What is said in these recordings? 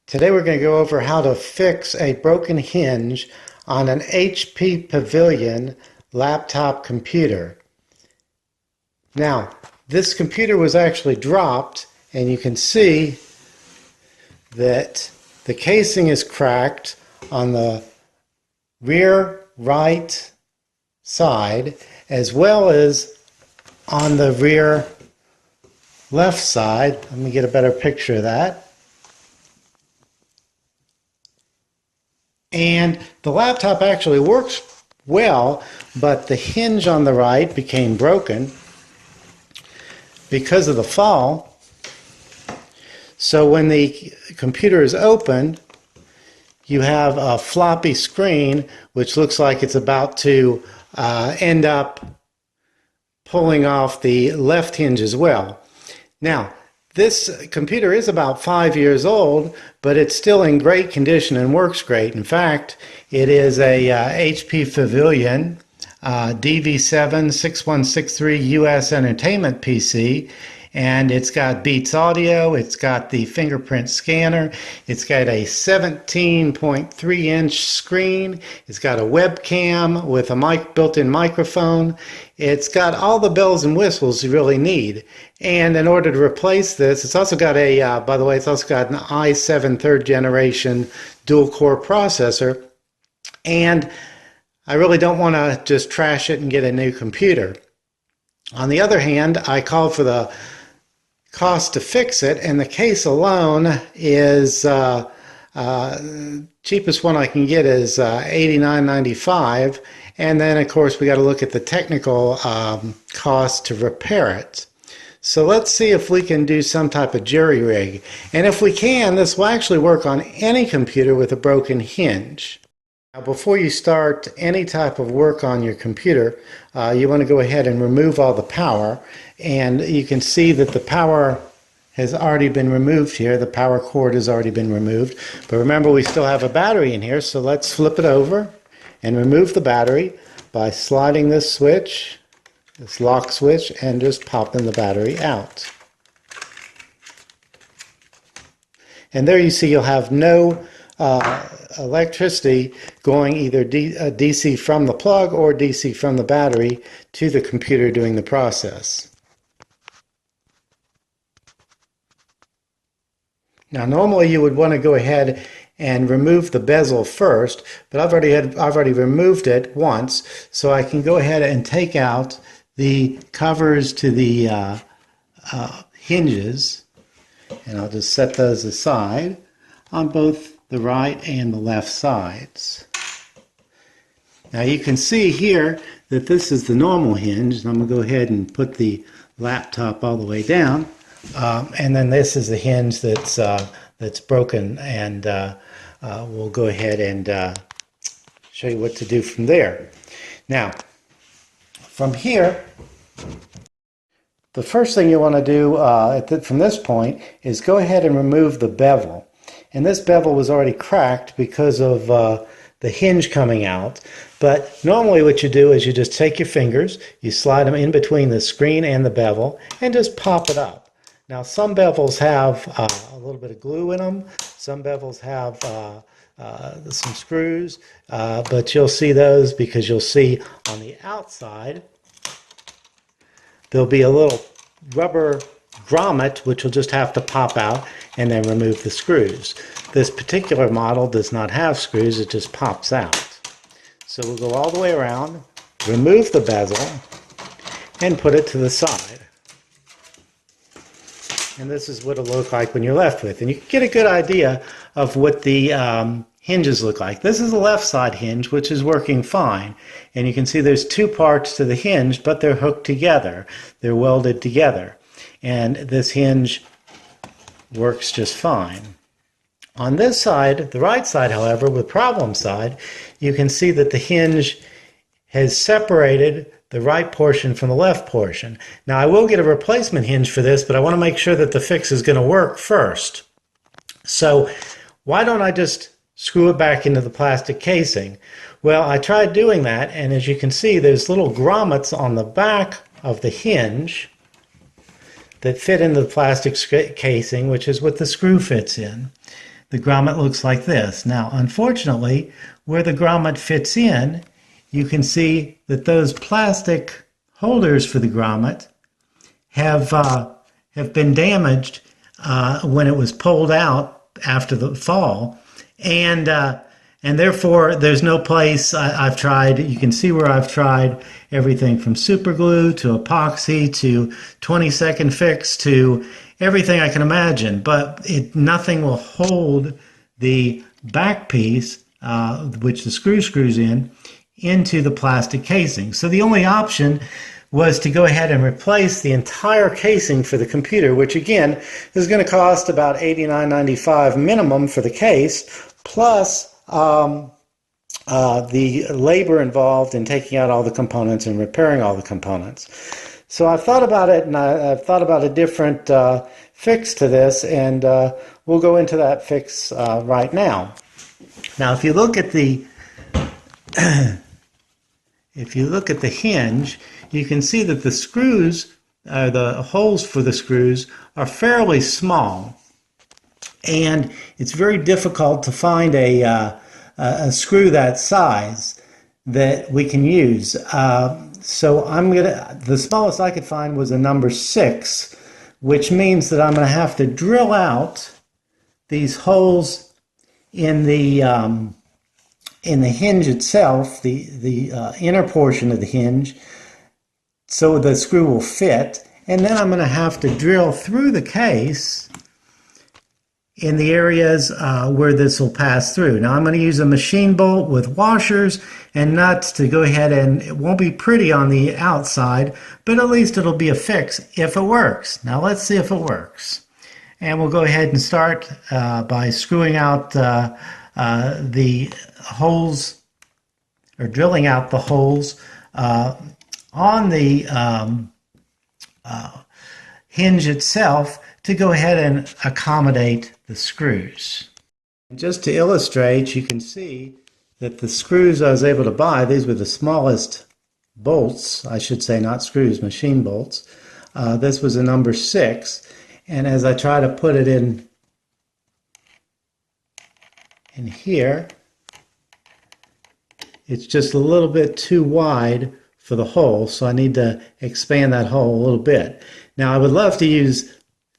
Today we're going to go over how to fix a broken hinge on an HP Pavilion laptop computer. Now, this computer was actually dropped, and you can see that the casing is cracked on the rear right side as well as on the rear left side. Let me get a better picture of that. And the laptop actually works well, but the hinge on the right became broken because of the fall. So when the computer is open, you have a floppy screen which looks like it's about to end up pulling off the left hinge as well. Now, this computer is about 5 years old, but it's still in great condition and works great. In fact, it is a HP Pavilion DV7-6163us entertainment PC, and it's got Beats audio, it's got the fingerprint scanner, it's got a 17.3-inch screen, it's got a webcam with a built-in microphone. It's got all the bells and whistles you really need. And in order to replace this, it's also got a, by the way, it's also got an i7 third generation dual core processor. And I really don't want to just trash it and get a new computer. On the other hand, I called for the cost to fix it, and the case alone is cheapest one I can get is $89.95, and then of course we got to look at the technical cost to repair it. So let's see if we can do some type of jury rig, and if we can, this will actually work on any computer with a broken hinge. Now, before you start any type of work on your computer, you want to go ahead and remove all the power, and you can see that the power has already been removed here. The power cord has already been removed, but remember we still have a battery in here, so let's flip it over and remove the battery by sliding this switch, this lock switch, and just popping the battery out. And there you see you'll have no electricity going either DC from the plug or DC from the battery to the computer doing the process. Now normally you would want to go ahead and remove the bezel first, but I've already removed it once, so I can go ahead and take out the covers to the hinges, and I'll just set those aside on both the right and the left sides. Now you can see here that this is the normal hinge, and I'm going to go ahead and put the laptop all the way down, and then this is the hinge that's broken, and we'll go ahead and show you what to do from there. Now, from here, the first thing you want to do from this point is go ahead and remove the bevel. And this bevel was already cracked because of the hinge coming out. But normally what you do is you just take your fingers, you slide them in between the screen and the bevel, and just pop it up. Now some bevels have a little bit of glue in them, some bevels have some screws, but you'll see those because you'll see on the outside there'll be a little rubber grommet which will just have to pop out and then remove the screws. This particular model does not have screws, it just pops out. So we'll go all the way around, remove the bezel, and put it to the side. And this is what it'll look like when you're left with. And you can get a good idea of what the hinges look like. This is the left side hinge, which is working fine. And you can see there's two parts to the hinge, but they're hooked together. They're welded together. And this hinge works just fine. On this side, the right side, however, with problem side, you can see that the hinge has separated the right portion from the left portion. Now I will get a replacement hinge for this, but I want to make sure that the fix is going to work first. So why don't I just screw it back into the plastic casing? Well, I tried doing that, and as you can see, there's little grommets on the back of the hinge that fit into the plastic casing, which is what the screw fits in. the grommet looks like this. Now, unfortunately, where the grommet fits in, you can see that those plastic holders for the grommet have been damaged when it was pulled out after the fall, and therefore there's no place. I've tried. You can see where I've tried everything from super glue to epoxy to 20-second fix to everything I can imagine, but nothing will hold the back piece, which the screw screws in, into the plastic casing. So the only option was to go ahead and replace the entire casing for the computer, which again is going to cost about $89.95 minimum for the case, plus the labor involved in taking out all the components and repairing all the components. So I've thought about it, and I've thought about a different fix to this, and we'll go into that fix right now. Now, if you look at the hinge, you can see that the screws, the holes for the screws, are fairly small, and it's very difficult to find a screw that size that we can use. So the smallest I could find was a number 6, which means that I'm going to have to drill out these holes in the hinge itself, the inner portion of the hinge, so the screw will fit, and then I'm going to have to drill through the case in the areas where this will pass through. Now I'm going to use a machine bolt with washers and nuts to go ahead, and it won't be pretty on the outside, but at least it'll be a fix if it works. Now let's see if it works. And we'll go ahead and start by screwing out the holes, or drilling out the holes on the hinge itself to go ahead and accommodate the screws. Just to illustrate, you can see that the screws I was able to buy, these were the smallest bolts, I should say, not screws, machine bolts. This was a number 6, and as I try to put it in here, it's just a little bit too wide for the hole, so I need to expand that hole a little bit. Now I would love to use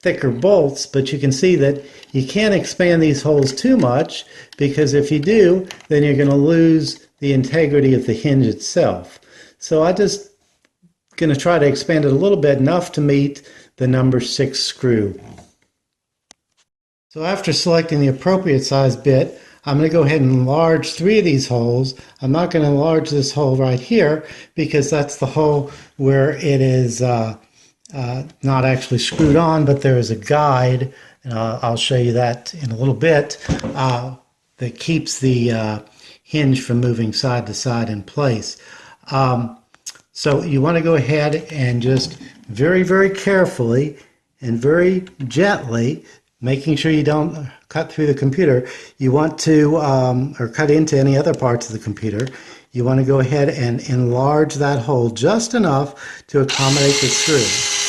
thicker bolts, but you can see that you can't expand these holes too much, because if you do, then you're going to lose the integrity of the hinge itself. So I'm just going to try to expand it a little bit, enough to meet the number 6 screw. So after selecting the appropriate size bit, I'm going to go ahead and enlarge 3 of these holes. I'm not going to enlarge this hole right here, because that's the hole where it is not actually screwed on, but there is a guide, and I'll show you that in a little bit, that keeps the hinge from moving side to side in place. So you want to go ahead and just very, very carefully and very gently, making sure you don't cut through the computer, you want to, or cut into any other parts of the computer, you want to go ahead and enlarge that hole just enough to accommodate the screw.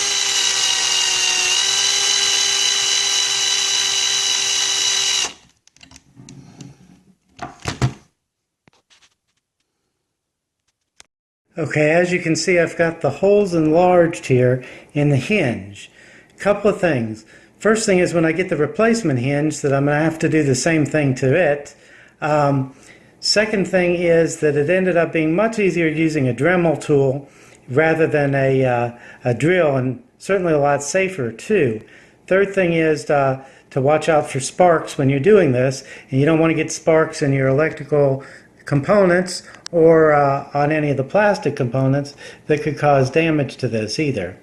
Okay, as you can see, I've got the holes enlarged here in the hinge. A couple of things. First thing is, when I get the replacement hinge, that I'm going to have to do the same thing to it. Second thing is that it ended up being much easier using a Dremel tool rather than a drill, and certainly a lot safer too. Third thing is to watch out for sparks when you're doing this, and you don't want to get sparks in your electrical components or on any of the plastic components that could cause damage to this either.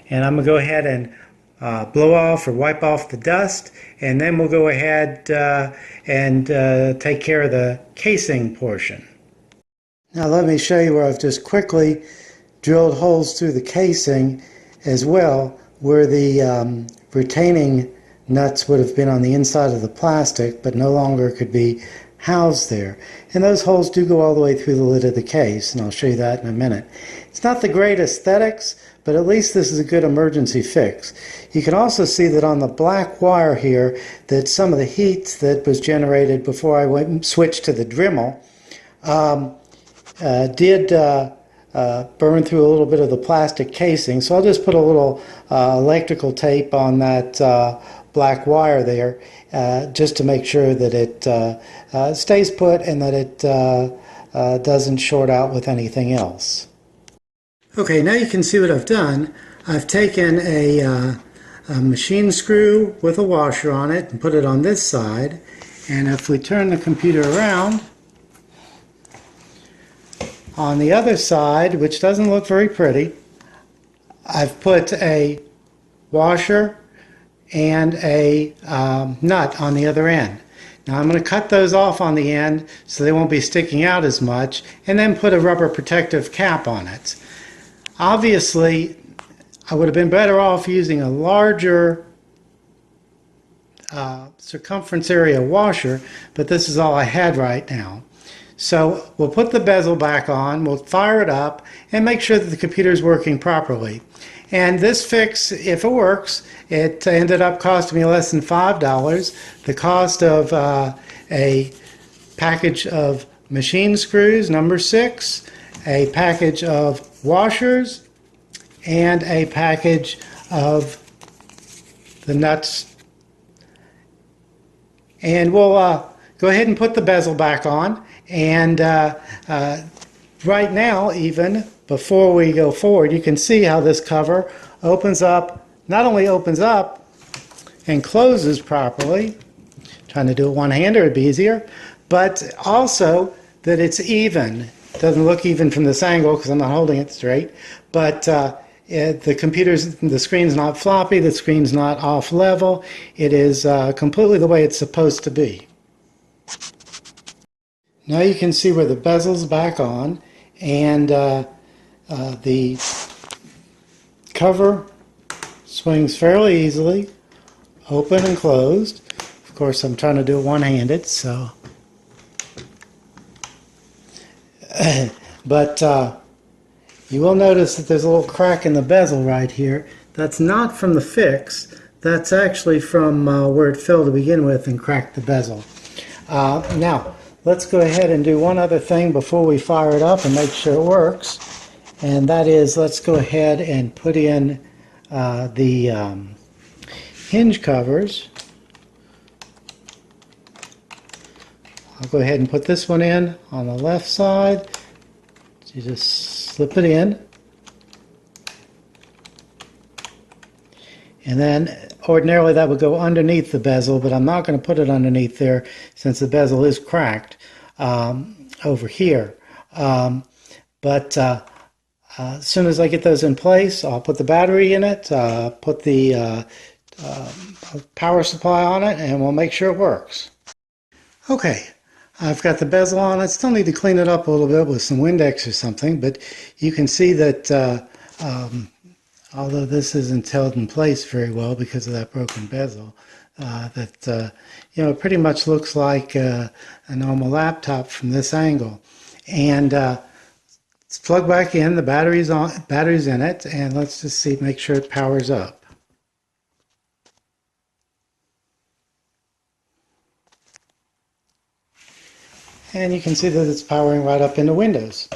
And I'm going to go ahead and blow off or wipe off the dust, and then we'll go ahead and take care of the casing portion. Now let me show you where I've just quickly drilled holes through the casing as well, where the retaining nuts would have been on the inside of the plastic but no longer could be housed there. And those holes do go all the way through the lid of the case, and I'll show you that in a minute. It's not the great aesthetics, but at least this is a good emergency fix. You can also see that on the black wire here that some of the heat that was generated before I went and switched to the Dremel did burn through a little bit of the plastic casing. So I'll just put a little electrical tape on that black wire there just to make sure that it stays put and that it doesn't short out with anything else. Okay, now you can see what I've done. I've taken a machine screw with a washer on it and put it on this side, and if we turn the computer around, on the other side, which doesn't look very pretty, I've put a washer and a nut on the other end. Now I'm going to cut those off on the end so they won't be sticking out as much, and then put a rubber protective cap on it. Obviously, I would have been better off using a larger circumference area washer, but this is all I had right now. So we'll put the bezel back on, we'll fire it up, and make sure that the computer is working properly. And this fix, if it works, it ended up costing me less than $5. The cost of a package of machine screws, number 6, a package of washers, and a package of the nuts. And we'll go ahead and put the bezel back on. And right now, even before we go forward, you can see how this cover opens up, not only opens up and closes properly, trying to do it one-hander would be easier, but also that it's even. It doesn't look even from this angle because I'm not holding it straight, but the screen's not floppy, the screen's not off level. It is completely the way it's supposed to be. Now you can see where the bezel's back on, and the cover swings fairly easily, open and closed. Of course, I'm trying to do it one-handed, so. But you will notice that there's a little crack in the bezel right here. That's not from the fix. That's actually from where it fell to begin with and cracked the bezel. Now, let's go ahead and do one other thing before we fire it up and make sure it works. And that is, let's go ahead and put in the hinge covers. I'll go ahead and put this one in on the left side. So you just slip it in. And then ordinarily that would go underneath the bezel, but I'm not going to put it underneath there since the bezel is cracked over here. But as soon as I get those in place, I'll put the battery in it, put the power supply on it, and we'll make sure it works. Okay, I've got the bezel on. I still need to clean it up a little bit with some Windex or something, but you can see that although this isn't held in place very well because of that broken bezel, that it pretty much looks like a normal laptop from this angle. And let's plug back in. The battery's in it, and let's just make sure it powers up. And you can see that it's powering right up into Windows.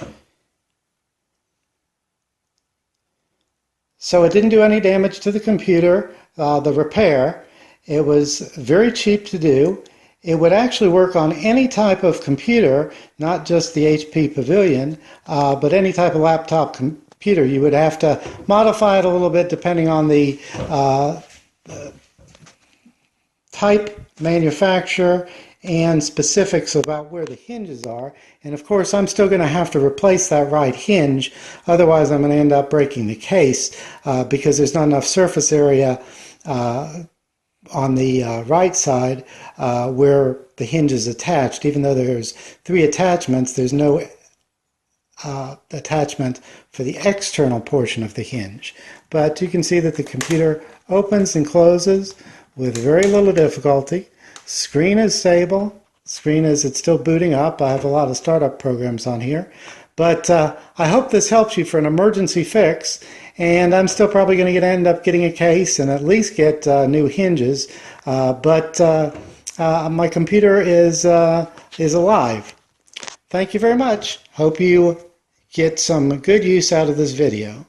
So it didn't do any damage to the computer, the repair. It was very cheap to do. It would actually work on any type of computer, not just the HP Pavilion, but any type of laptop computer. You would have to modify it a little bit depending on the type, manufacturer, and specifics about where the hinges are. And of course, I'm still going to have to replace that right hinge, otherwise I'm going to end up breaking the case because there's not enough surface area on the right side where the hinge is attached. Even though there's 3 attachments, there's no attachment for the external portion of the hinge. But you can see that the computer opens and closes with very little difficulty. Screen is stable. It's still booting up. I have a lot of startup programs on here. But I hope this helps you for an emergency fix. and I'm still probably going to end up getting a case and at least get new hinges. But my computer is alive. Thank you very much. Hope you get some good use out of this video.